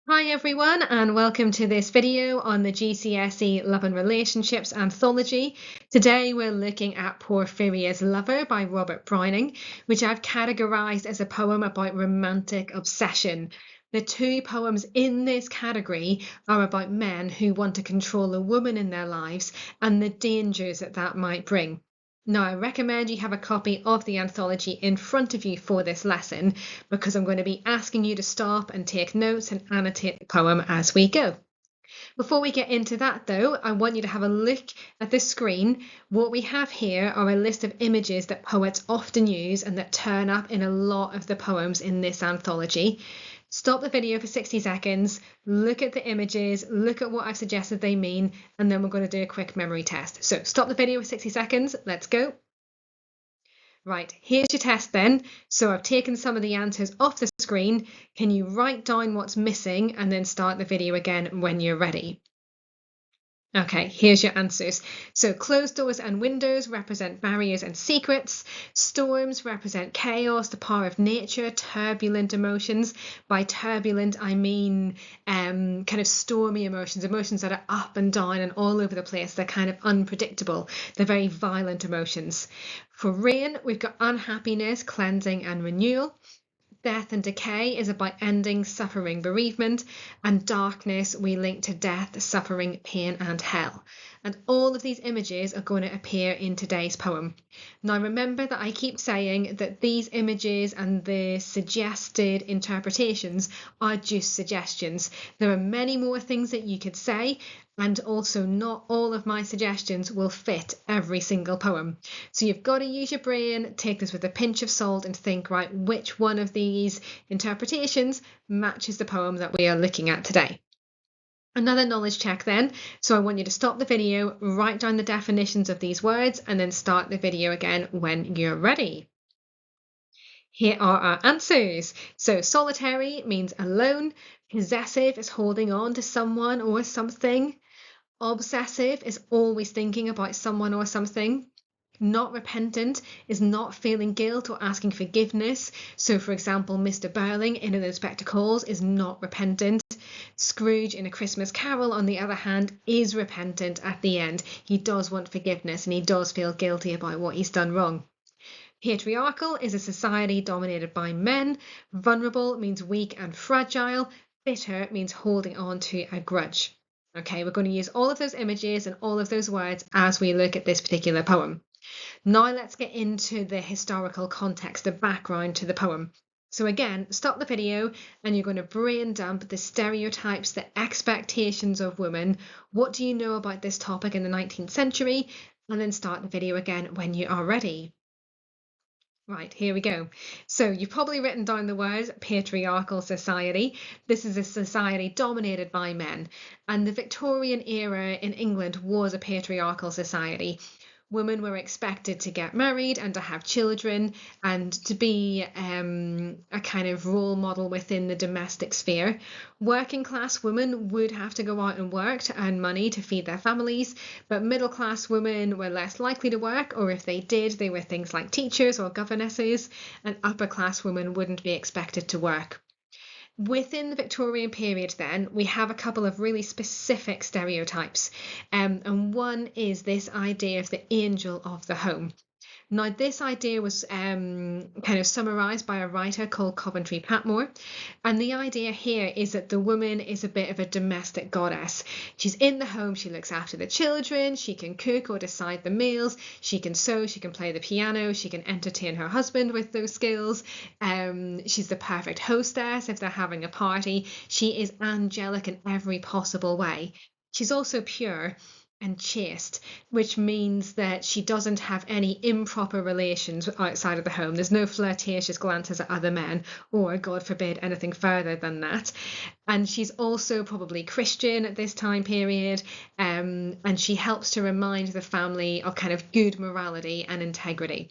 Hi everyone, and welcome to this video on the GCSE Love and Relationships anthology. Today we're looking at Porphyria's Lover by Robert Browning, which I've categorized as a poem about romantic obsession. The two poems in this category are about men who want to control a woman in their lives and the dangers that might bring. Now, I recommend you have a copy of the anthology in front of you for this lesson because I'm going to be asking you to stop and take notes and annotate the poem as we go. Before we get into that though, I want you to have a look at the screen. What we have here are a list of images that poets often use and that turn up in a lot of the poems in this anthology. Stop the video for 60 seconds, look at the images, look at what I've suggested they mean, and then we're going to do a quick memory test. So stop the video for 60 seconds, let's go. Right, here's your test then. So I've taken some of the answers off the screen. Can you write down what's missing and then start the video again when you're ready? Okay, here's your answers. So closed doors and windows represent barriers and secrets. Storms represent chaos, the power of nature, turbulent emotions. By turbulent, I mean kind of stormy emotions that are up and down and all over the place. They're kind of unpredictable. They're very violent emotions. For rain, we've got unhappiness, cleansing and renewal. Death and decay is about ending, suffering, bereavement, and darkness we link to death, suffering, pain, and hell. And all of these images are going to appear in today's poem. Now remember that I keep saying that these images and the suggested interpretations are just suggestions. There are many more things that you could say, and also not all of my suggestions will fit every single poem. So you've got to use your brain, take this with a pinch of salt and think, right, which one of these interpretations matches the poem that we are looking at today. Another knowledge check then. So I want you to stop the video, write down the definitions of these words, and then start the video again when you're ready. Here are our answers. So solitary means alone. Possessive is holding on to someone or something. Obsessive is always thinking about someone or something. Not repentant is not feeling guilt or asking forgiveness. So, for example, Mr. Burling in An Inspector Calls is not repentant. Scrooge in A Christmas Carol, on the other hand, is repentant at the end. He does want forgiveness and he does feel guilty about what he's done wrong. Patriarchal is a society dominated by men. Vulnerable means weak and fragile. Bitter means holding on to a grudge. Okay, we're going to use all of those images and all of those words as we look at this particular poem. Now let's get into the historical context, the background to the poem. So again, stop the video and you're going to brain dump the stereotypes, the expectations of women. What do you know about this topic in the 19th century? And then start the video again when you are ready. Right, here we go. So you've probably written down the word patriarchal society. This is a society dominated by men. And the Victorian era in England was a patriarchal society. Women were expected to get married and to have children and to be a kind of role model within the domestic sphere. Working class women would have to go out and work to earn money to feed their families, but middle class women were less likely to work, or if they did, they were things like teachers or governesses, and upper class women wouldn't be expected to work. Within the Victorian period, then, we have a couple of really specific stereotypes. And one is this idea of the angel of the home. Now, this idea was kind of summarised by a writer called Coventry Patmore. And the idea here is that the woman is a bit of a domestic goddess. She's in the home, she looks after the children, she can cook or decide the meals, she can sew, she can play the piano, she can entertain her husband with those skills. She's the perfect hostess if they're having a party. She is angelic in every possible way. She's also pure and chaste, which means that she doesn't have any improper relations outside of the home. There's no flirtatious glances at other men, or, God forbid, anything further than that. And she's also probably Christian at this time period, and she helps to remind the family of kind of good morality and integrity.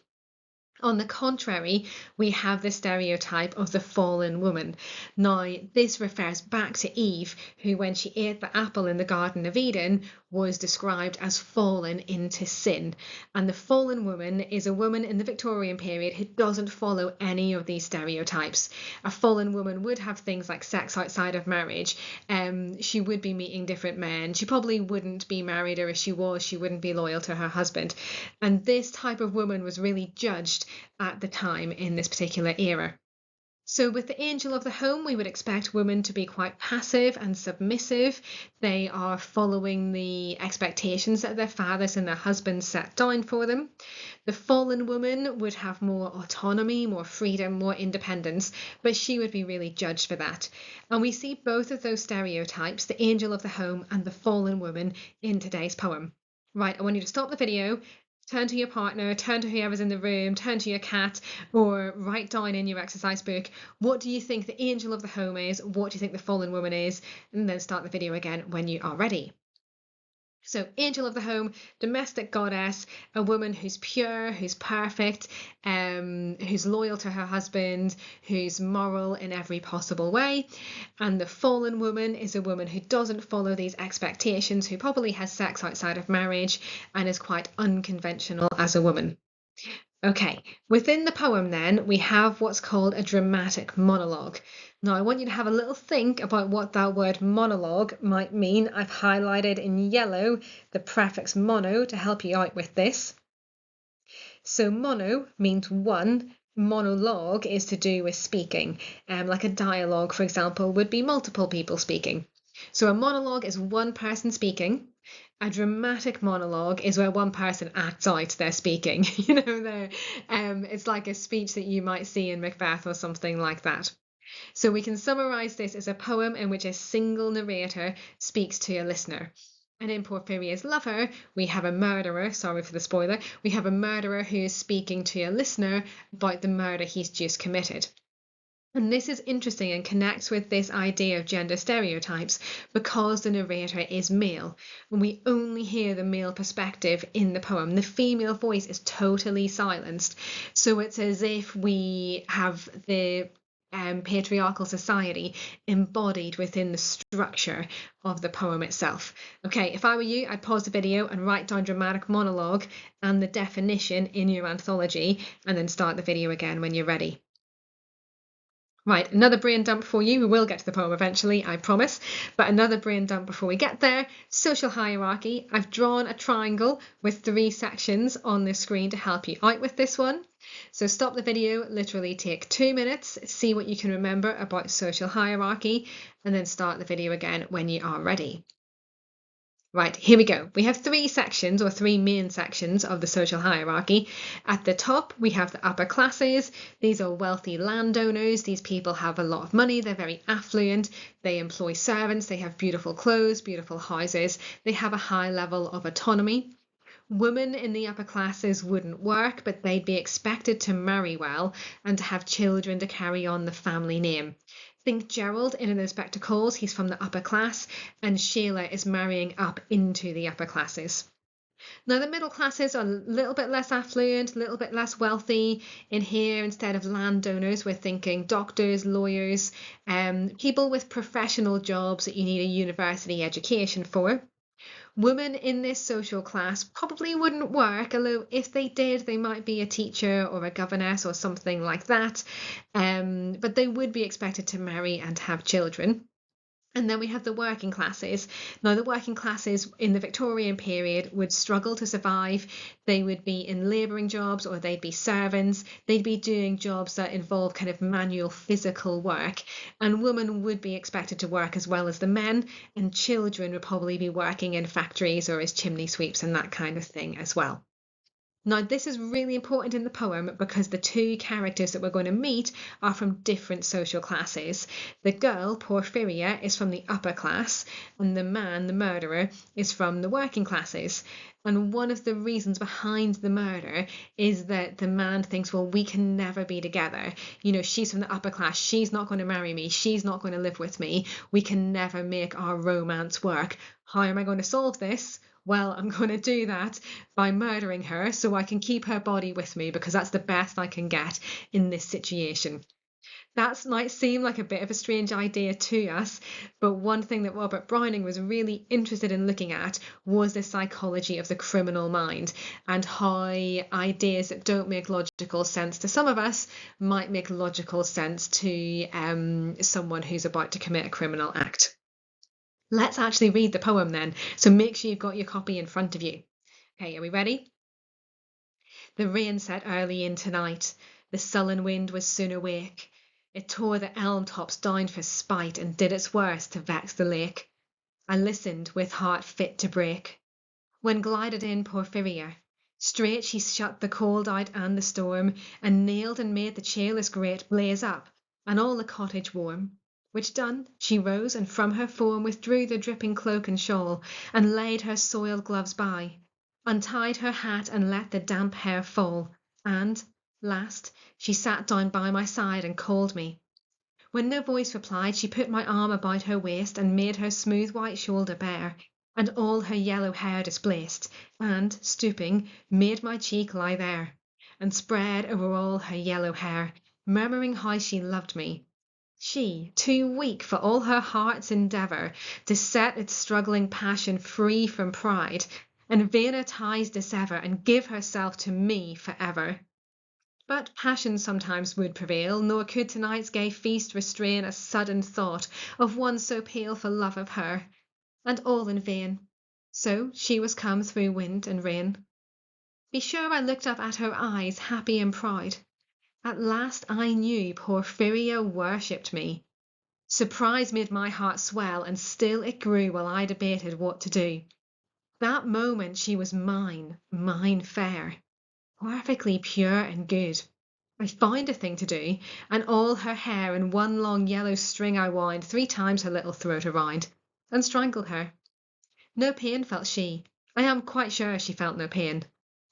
On the contrary, we have the stereotype of the fallen woman. Now, this refers back to Eve, who, when she ate the apple in the Garden of Eden, was described as fallen into sin. And the fallen woman is a woman in the Victorian period who doesn't follow any of these stereotypes. A fallen woman would have things like sex outside of marriage. She would be meeting different men. She probably wouldn't be married, or if she was, she wouldn't be loyal to her husband. And this type of woman was really judged at the time in this particular era. So with the angel of the home, we would expect women to be quite passive and submissive. They are following the expectations that their fathers and their husbands set down for them. The fallen woman would have more autonomy, more freedom, more independence, but she would be really judged for that. And we see both of those stereotypes, the angel of the home and the fallen woman, in today's poem. Right, I want you to stop the video, turn to your partner, turn to whoever's in the room, turn to your cat, or write down in your exercise book, what do you think the angel of the home is? What do you think the fallen woman is? And then start the video again when you are ready. So, angel of the home, domestic goddess, a woman who's pure, who's perfect, who's loyal to her husband, who's moral in every possible way. And the fallen woman is a woman who doesn't follow these expectations, who probably has sex outside of marriage and is quite unconventional as a woman. Okay, within the poem then, we have what's called a dramatic monologue. Now, I want you to have a little think about what that word monologue might mean. I've highlighted in yellow the prefix mono to help you out with this. So mono means one. Monologue is to do with speaking. Like a dialogue, for example, would be multiple people speaking. So a monologue is one person speaking. A dramatic monologue is where one person acts out their speaking. It's like a speech that you might see in Macbeth or something like that. So we can summarize this as a poem in which a single narrator speaks to a listener. And in Porphyria's Lover, we have a murderer, sorry for the spoiler, we have a murderer who is speaking to a listener about the murder he's just committed. And this is interesting and connects with this idea of gender stereotypes because the narrator is male. And we only hear the male perspective in the poem. The female voice is totally silenced. So it's as if we have the patriarchal society embodied within the structure of the poem itself. Okay, if I were you, I'd pause the video and write down dramatic monologue and the definition in your anthology, and then start the video again when you're ready. Right, another brain dump for you. We will get to the poem eventually, I promise. But another brain dump before we get there. Social hierarchy. I've drawn a triangle with 3 sections on the screen to help you out with this one. So stop the video, literally take 2 minutes, see what you can remember about social hierarchy, and then start the video again when you are ready. Right, here we go. We have 3 sections, or 3 main sections of the social hierarchy. At the top, we have the upper classes. These are wealthy landowners. These people have a lot of money. They're very affluent. They employ servants. They have beautiful clothes, beautiful houses. They have a high level of autonomy. Women in the upper classes wouldn't work, but they'd be expected to marry well and to have children to carry on the family name. Think Gerald in Inspector Calls, he's from the upper class, and Sheila is marrying up into the upper classes. Now, the middle classes are a little bit less affluent, a little bit less wealthy. In here, instead of landowners, we're thinking doctors, lawyers, people with professional jobs that you need a university education for. Women in this social class probably wouldn't work, although if they did, they might be a teacher or a governess or something like that. But they would be expected to marry and have children. And then we have the working classes. Now, the working classes in the Victorian period would struggle to survive. They would be in labouring jobs, or they'd be servants. They'd be doing jobs that involve kind of manual physical work. And women would be expected to work as well as the men, and children would probably be working in factories or as chimney sweeps and that kind of thing as well. Now, this is really important in the poem because the 2 characters that we're going to meet are from different social classes. The girl, Porphyria, is from the upper class, and the man, the murderer, is from the working classes. And one of the reasons behind the murder is that the man thinks, well, we can never be together. She's from the upper class. She's not going to marry me. She's not going to live with me. We can never make our romance work. How am I going to solve this? Well, I'm going to do that by murdering her so I can keep her body with me because that's the best I can get in this situation. That might seem like a bit of a strange idea to us, but one thing that Robert Browning was really interested in looking at was the psychology of the criminal mind and how ideas that don't make logical sense to some of us might make logical sense to someone who's about to commit a criminal act. Let's actually read the poem then, so make sure you've got your copy in front of you. Okay, are we ready? The rain set early in tonight, the sullen wind was soon awake. It tore the elm tops down for spite and did its worst to vex the lake. I listened with heart fit to break. When glided in Porphyria, straight she shut the cold out and the storm, and nailed and made the cheerless grate blaze up, and all the cottage warm. Which done, she rose, and from her form withdrew the dripping cloak and shawl, and laid her soiled gloves by, untied her hat, and let the damp hair fall, and, last, she sat down by my side and called me. When no voice replied, she put my arm about her waist, and made her smooth white shoulder bare, and all her yellow hair displaced, and, stooping, made my cheek lie there, and spread over all her yellow hair, murmuring how she loved me. She, too weak for all her heart's endeavour to set its struggling passion free from pride, and vainer ties dissever, and give herself to me for ever. But passion sometimes would prevail, nor could tonight's gay feast restrain a sudden thought of one so pale for love of her, and all in vain. So she was come through wind and rain. Be sure I looked up at her eyes, happy and proud. At last I knew Porphyria worshipped me. Surprise made my heart swell, and still it grew while I debated what to do. That moment she was mine, mine fair, perfectly pure and good. I found a thing to do, and all her hair in one long yellow string I wound 3 times her little throat around, and strangled her. No pain felt she. I am quite sure she felt no pain.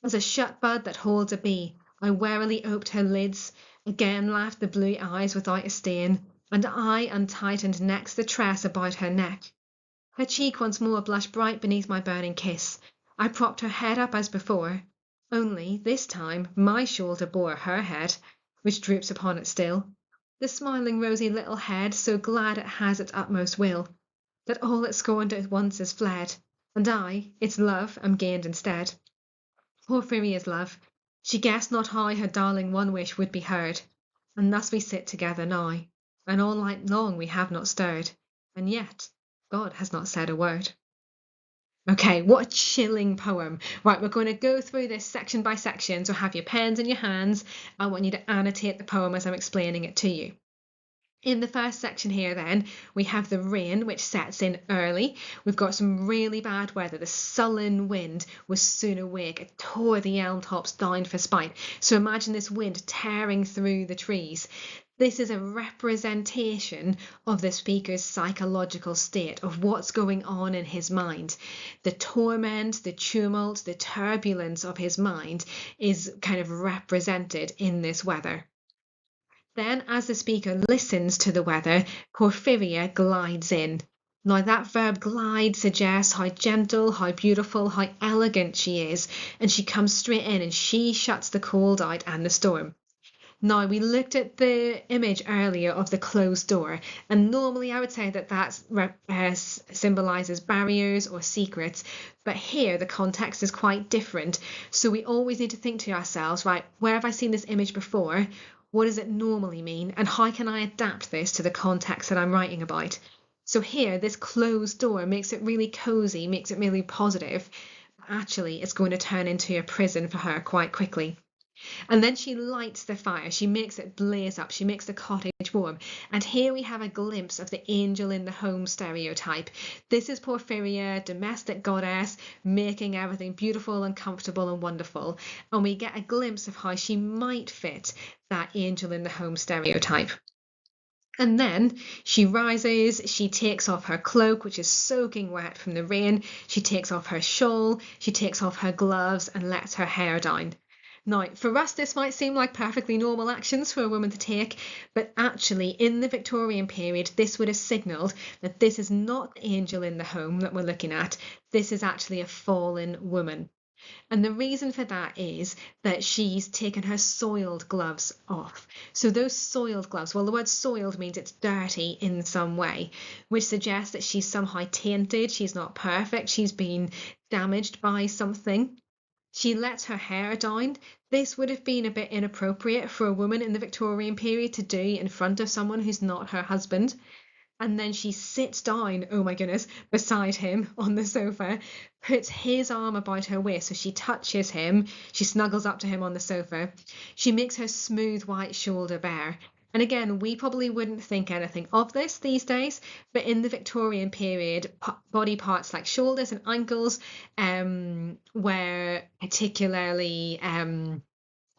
As a shut bud that holds a bee, I warily oped her lids, again laughed the blue eyes without a stain, and I untightened next the tress about her neck. Her cheek once more blushed bright beneath my burning kiss. I propped her head up as before, only this time my shoulder bore her head, which droops upon it still, the smiling rosy little head, so glad it has its utmost will, that all it scorned at once is fled, and I, its love, am gained instead. Porphyria's love, she guessed not how her darling one wish would be heard, and thus we sit together now, and all night long we have not stirred, and yet God has not said a word. Okay, what a chilling poem. Right, we're going to go through this section by section, so have your pens in your hands. I want you to annotate the poem as I'm explaining it to you. In the first section here then, we have the rain, which sets in early. We've got some really bad weather. The sullen wind was soon awake. It tore the elm tops down for spite. So imagine this wind tearing through the trees. This is a representation of the speaker's psychological state, of what's going on in his mind. The torment, the tumult, the turbulence of his mind is kind of represented in this weather. Then, as the speaker listens to the weather, Porphyria glides in. Now, that verb glide suggests how gentle, how beautiful, how elegant she is, and she comes straight in and she shuts the cold out and the storm. Now, we looked at the image earlier of the closed door, and normally I would say that symbolizes barriers or secrets, but here the context is quite different. So we always need to think to ourselves, right, where have I seen this image before? What does it normally mean? And how can I adapt this to the context that I'm writing about? So here, this closed door makes it really cozy, makes it really positive. Actually, it's going to turn into a prison for her quite quickly. And then she lights the fire, she makes it blaze up, she makes the cottage warm. And here we have a glimpse of the angel in the home stereotype. This is Porphyria, domestic goddess, making everything beautiful and comfortable and wonderful. And we get a glimpse of how she might fit that angel in the home stereotype. And then she rises, she takes off her cloak, which is soaking wet from the rain, she takes off her shawl, she takes off her gloves and lets her hair down. Now, for us, this might seem like perfectly normal actions for a woman to take, but actually, in the Victorian period, this would have signalled that this is not the angel in the home that we're looking at. This is actually a fallen woman. And the reason for that is that she's taken her soiled gloves off. So those soiled gloves, well, the word soiled means it's dirty in some way, which suggests that she's somehow tainted, she's not perfect, she's been damaged by something. She lets her hair down. This would have been a bit inappropriate for a woman in the Victorian period to do in front of someone who's not her husband. And then she sits down, oh my goodness, beside him on the sofa, puts his arm about her waist. So she touches him, she snuggles up to him on the sofa. She makes her smooth white shoulder bare. And again, we probably wouldn't think anything of this these days, but in the Victorian period, body parts like shoulders and ankles were particularly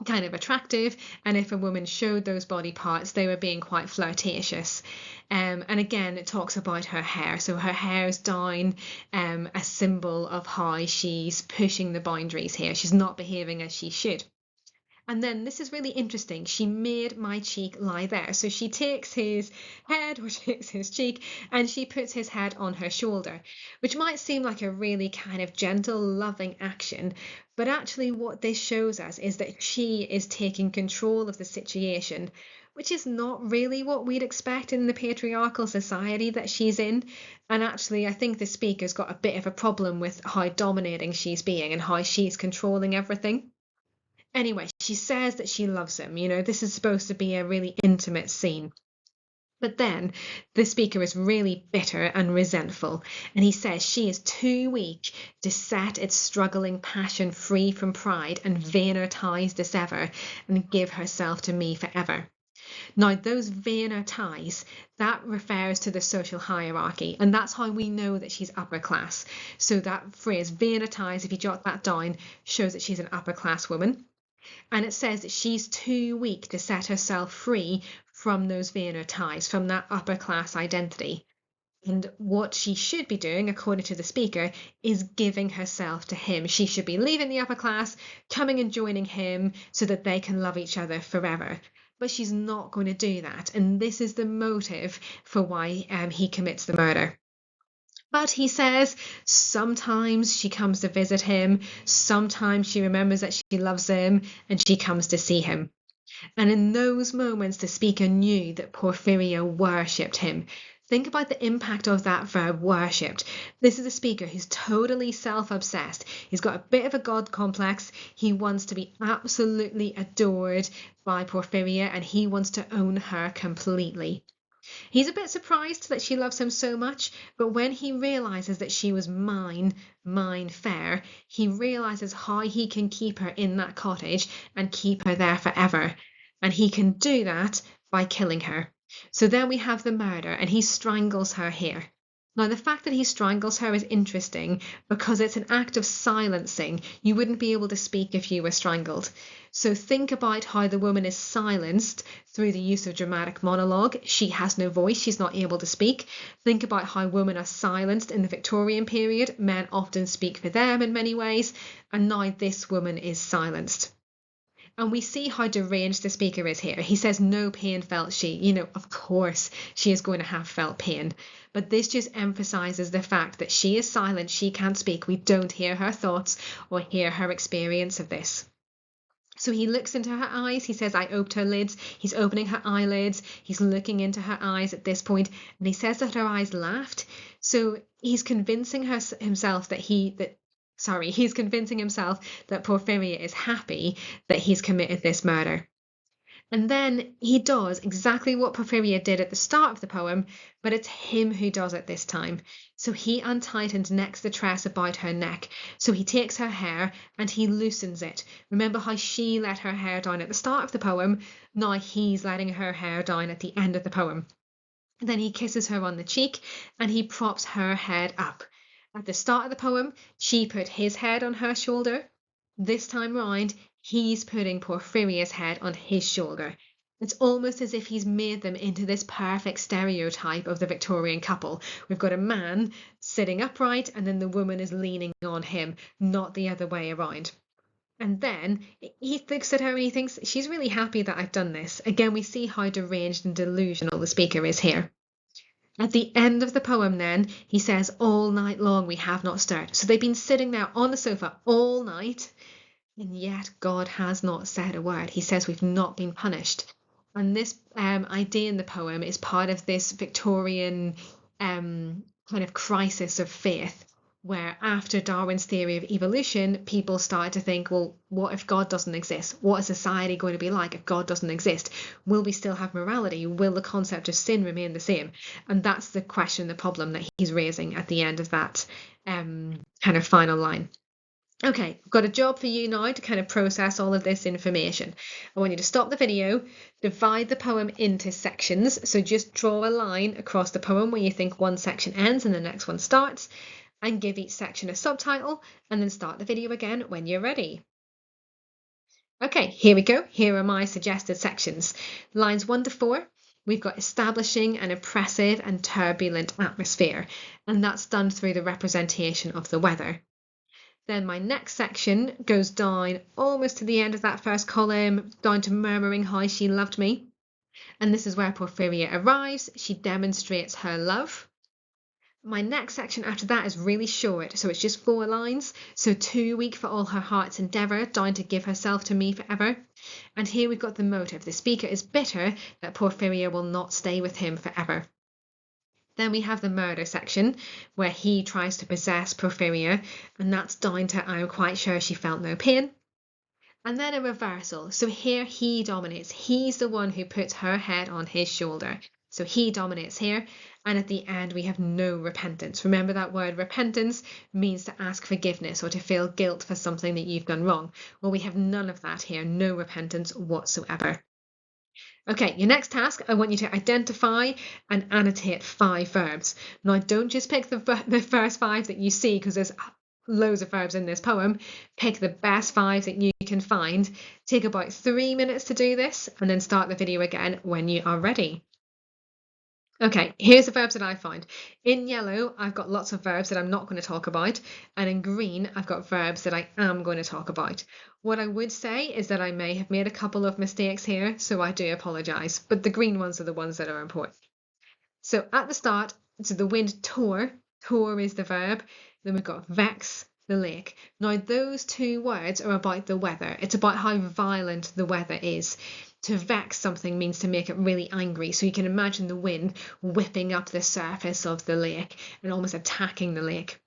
kind of attractive, and if a woman showed those body parts, they were being quite flirtatious. And again, it talks about her hair. So her hair is down, a symbol of how she's pushing the boundaries here. She's not behaving as she should. And then this is really interesting. She made my cheek lie there. So she takes his head or takes his cheek and she puts his head on her shoulder, which might seem like a really kind of gentle, loving action. But actually what this shows us is that she is taking control of the situation, which is not really what we'd expect in the patriarchal society that she's in. And actually, I think the speaker's got a bit of a problem with how dominating she's being and how she's controlling everything. Anyway, she says that she loves him. You know, this is supposed to be a really intimate scene. But then the speaker is really bitter and resentful, and he says she is too weak to set its struggling passion free from pride and vainer ties dissever and give herself to me forever. Now, those vainer ties, that refers to the social hierarchy, and that's how we know that she's upper class. So that phrase, vainer ties, if you jot that down, shows that she's an upper class woman. And it says that she's too weak to set herself free from those vainer ties, from that upper class identity. And what she should be doing, according to the speaker, is giving herself to him. She should be leaving the upper class, coming and joining him so that they can love each other forever. But she's not going to do that. And this is the motive for why he commits the murder. But he says sometimes she comes to visit him, sometimes she remembers that she loves him and she comes to see him. And in those moments, the speaker knew that Porphyria worshipped him. Think about the impact of that verb, worshipped. This is a speaker who's totally self-obsessed. He's got a bit of a God complex. He wants to be absolutely adored by Porphyria and he wants to own her completely. He's a bit surprised that she loves him so much, but when he realizes that she was mine fair, he realizes how he can keep her in that cottage and keep her there forever. And he can do that by killing her. So then we have the murder, and he strangles her here. Now, the fact that he strangles her is interesting because it's an act of silencing. You wouldn't be able to speak if you were strangled. So think about how the woman is silenced through the use of dramatic monologue. She has no voice, she's not able to speak. Think about how women are silenced in the Victorian period. Men often speak for them in many ways, and now this woman is silenced. And we see how deranged the speaker is here. He says no pain felt she. You know, of course she is going to have felt pain. But this just emphasizes the fact that she is silent, she can't speak. We don't hear her thoughts or hear her experience of this. So he looks into her eyes. He says, I opened her lids. He's opening her eyelids. He's looking into her eyes at this point, and he says that her eyes laughed. So he's convincing himself that he's convincing himself that Porphyria is happy that he's committed this murder. And then he does exactly what Porphyria did at the start of the poem, but it's him who does it this time. So he untightens next the tress about her neck. So he takes her hair and he loosens it. Remember how she let her hair down at the start of the poem? Now he's letting her hair down at the end of the poem. Then he kisses her on the cheek and he props her head up. At the start of the poem, she put his head on her shoulder. This time round, he's putting Porphyria's head on his shoulder. It's almost as if he's made them into this perfect stereotype of the Victorian couple. We've got a man sitting upright and then the woman is leaning on him, not the other way around. And then he looks at her and he thinks she's really happy that I've done this. Again, we see how deranged and delusional the speaker is here. At the end of the poem, then, he says, all night long we have not stirred. So they've been sitting there on the sofa all night, and yet God has not said a word. He says we've not been punished. And this idea in the poem is part of this Victorian kind of crisis of faith, where after Darwin's theory of evolution, people started to think, well, what if God doesn't exist? What is society going to be like if God doesn't exist? Will we still have morality? Will the concept of sin remain the same? And that's the question, the problem that he's raising at the end of that kind of final line. Okay, I've got a job for you now to kind of process all of this information. I want you to stop the video, divide the poem into sections. So just draw a line across the poem where you think one section ends and the next one starts, and give each section a subtitle, and then start the video again when you're ready. Okay, here we go. Here are my suggested sections. Lines 1 to 4. We've got establishing an oppressive and turbulent atmosphere, and that's done through the representation of the weather. Then my next section goes down almost to the end of that first column, down to murmuring how she loved me. And this is where Porphyria arrives. She demonstrates her love. My next section after that is really short, so it's just 4 lines. So too weak for all her heart's endeavour, down to give herself to me forever. And here we've got the motive. The speaker is bitter that Porphyria will not stay with him forever. Then we have the murder section where he tries to possess Porphyria, and that's down to I'm quite sure she felt no pain. And then a reversal. So here he dominates. He's the one who puts her head on his shoulder. So he dominates here. And at the end, we have no repentance. Remember that word repentance means to ask forgiveness or to feel guilt for something that you've done wrong. Well, we have none of that here. No repentance whatsoever. Okay, your next task, I want you to identify and annotate 5 verbs. Now, don't just pick the first 5 that you see, because there's loads of verbs in this poem. Pick the best 5 that you can find. Take about 3 minutes to do this, and then start the video again when you are ready. Okay, here's the verbs that I find. In yellow, I've got lots of verbs that I'm not going to talk about, and in green, I've got verbs that I am going to talk about. What I would say is that I may have made a couple of mistakes here, so I do apologise, but the green ones are the ones that are important. So at the start, so the wind tore is the verb, then we've got vex, the lake. Now those 2 words are about the weather. It's about how violent the weather is. To vex something means to make it really angry. So you can imagine the wind whipping up the surface of the lake and almost attacking the lake.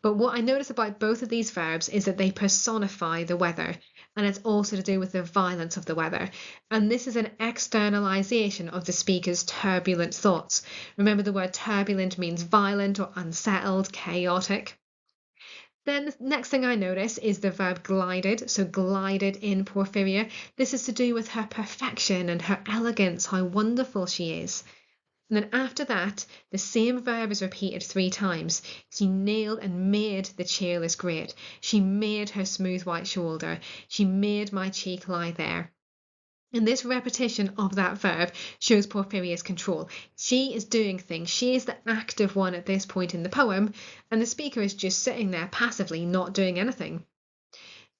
But what I notice about both of these verbs is that they personify the weather, and it's also to do with the violence of the weather. And this is an externalization of the speaker's turbulent thoughts. Remember, the word turbulent means violent or unsettled, chaotic. Then the next thing I notice is the verb glided, so glided in Porphyria. This is to do with her perfection and her elegance, how wonderful she is. And then after that, the same verb is repeated 3 times. She nailed and made the cheerless great. She made her smooth white shoulder. She made my cheek lie there. And this repetition of that verb shows Porphyria's control. She is doing things. She is the active one at this point in the poem, and the speaker is just sitting there passively, not doing anything.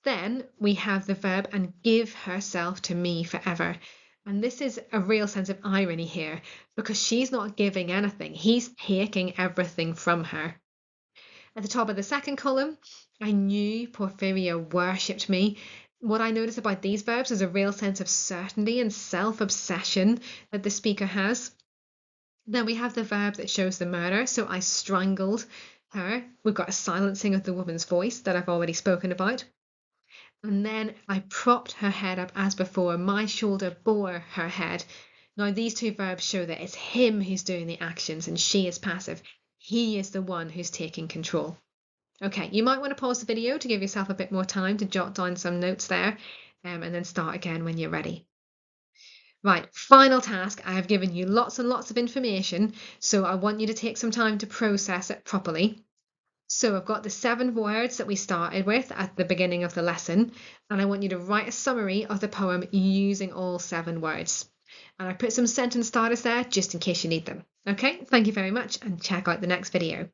Then we have the verb and give herself to me forever. And this is a real sense of irony here, because she's not giving anything. He's taking everything from her. At the top of the second column, I knew Porphyria worshipped me. What I notice about these verbs is a real sense of certainty and self-obsession that the speaker has. Then we have the verb that shows the murder. So I strangled her. We've got a silencing of the woman's voice that I've already spoken about. And then I propped her head up as before. My shoulder bore her head. Now these 2 verbs show that it's him who's doing the actions and she is passive. He is the one who's taking control. Okay, you might want to pause the video to give yourself a bit more time to jot down some notes there, and then start again when you're ready. Right, final task. I have given you lots and lots of information, so I want you to take some time to process it properly. So I've got the 7 words that we started with at the beginning of the lesson, and I want you to write a summary of the poem using all 7 words. And I put some sentence starters there just in case you need them. Okay, thank you very much, and check out the next video.